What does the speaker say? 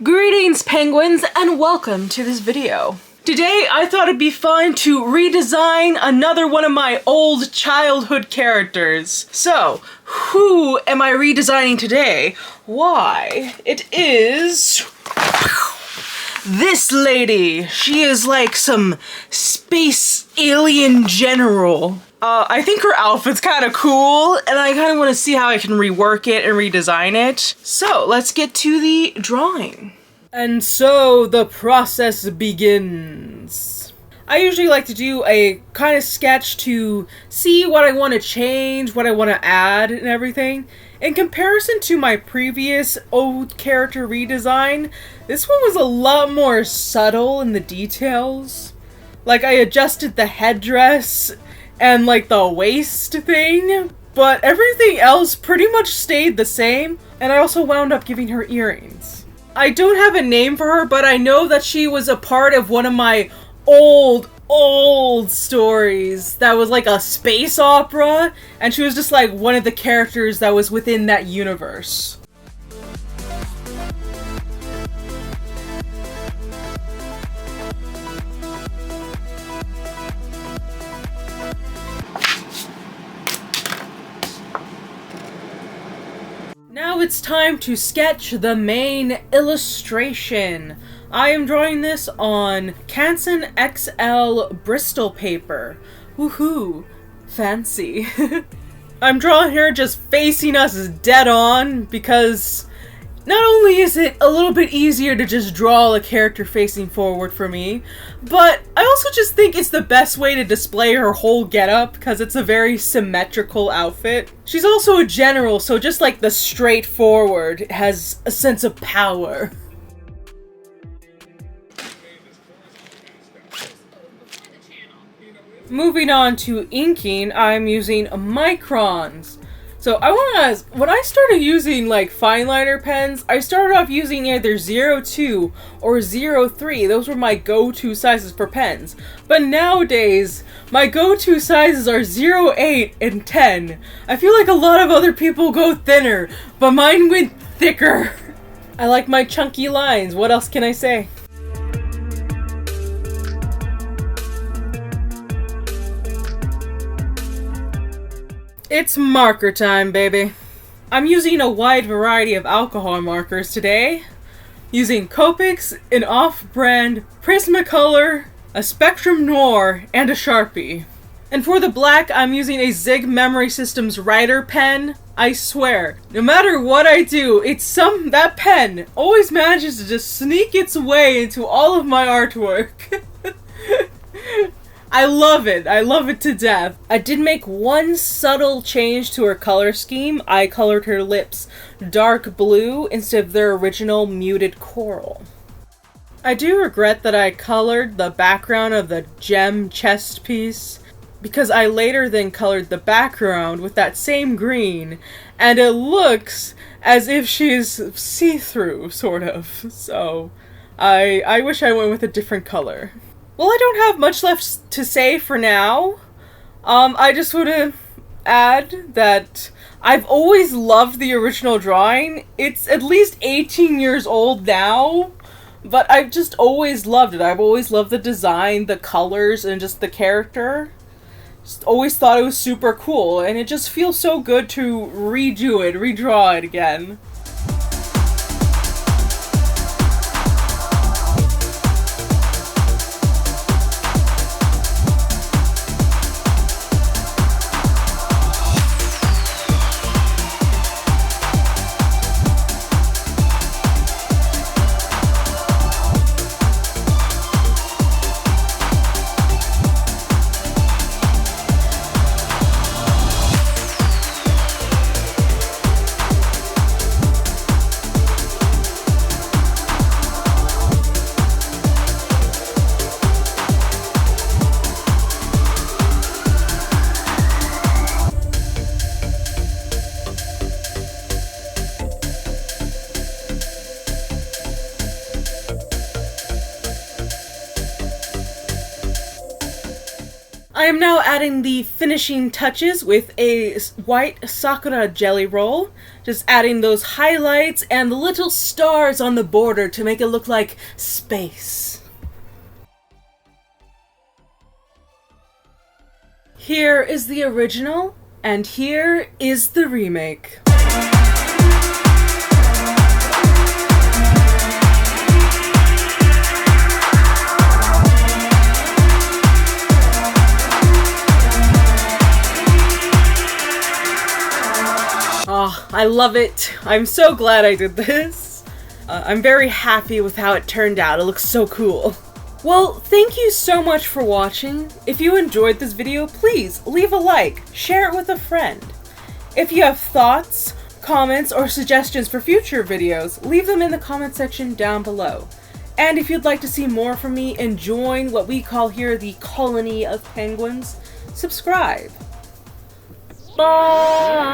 Greetings, penguins, and welcome to this video. Today, I thought it'd be fun to redesign another one of my old childhood characters. So, who am I redesigning today? Why, it is this lady. She is like some space alien general. I think her outfit's kind of cool, and I kind of want to see how I can rework it and redesign it. So, let's get to the drawing. And so, the process begins. I usually like to do a kind of sketch to see what I want to change, what I want to add, and everything. In comparison to my previous old character redesign, this one was a lot more subtle in the details. Like, I adjusted the headdress and like the waist thing, but everything else pretty much stayed the same, and I also wound up giving her earrings. I don't have a name for her, but I know that she was a part of one of my old stories that was like a space opera, and she was just like one of the characters that was within that universe. Now it's time to sketch the main illustration. I am drawing this on Canson XL Bristol paper. Woohoo! Fancy. I'm drawing her just facing us dead on because not only is it a little bit easier to just draw a character facing forward for me, but I also just think it's the best way to display her whole getup because it's a very symmetrical outfit. She's also a general, so just like the straightforward has a sense of power. Moving on to inking, I'm using microns. So when I started using like fine liner pens, I started off using either 02 or 03. Those were my go-to sizes for pens. But nowadays, my go-to sizes are 08 and 10. I feel like a lot of other people go thinner, but mine went thicker. I like my chunky lines. What else can I say? It's marker time, baby. I'm using a wide variety of alcohol markers today, using Copics, an off-brand Prismacolor, a Spectrum Noir, and a Sharpie. And for the black, I'm using a Zig Memory Systems writer pen. I swear, no matter what I do, that pen always manages to just sneak its way into all of my artwork. I love it. I love it to death. I did make one subtle change to her color scheme. I colored her lips dark blue instead of their original muted coral. I do regret that I colored the background of the gem chest piece because I later then colored the background with that same green, and it looks as if she's see-through, sort of. So, I wish I went with a different color. Well, I don't have much left to say for now. I just want to add that I've always loved the original drawing. It's at least 18 years old now, but I've just always loved it. I've always loved the design, the colors, and just the character. Just always thought it was super cool, and it just feels so good to redraw it again. I am now adding the finishing touches with a white sakura jelly roll. Just adding those highlights and the little stars on the border to make it look like space. Here is the original, and here is the remake. Oh, I love it. I'm so glad I did this. I'm very happy with how it turned out. It looks so cool. Well, thank you so much for watching. If you enjoyed this video, please leave a like, share it with a friend. If you have thoughts, comments, or suggestions for future videos, leave them in the comment section down below. And if you'd like to see more from me and join what we call here the colony of penguins, subscribe. Bye!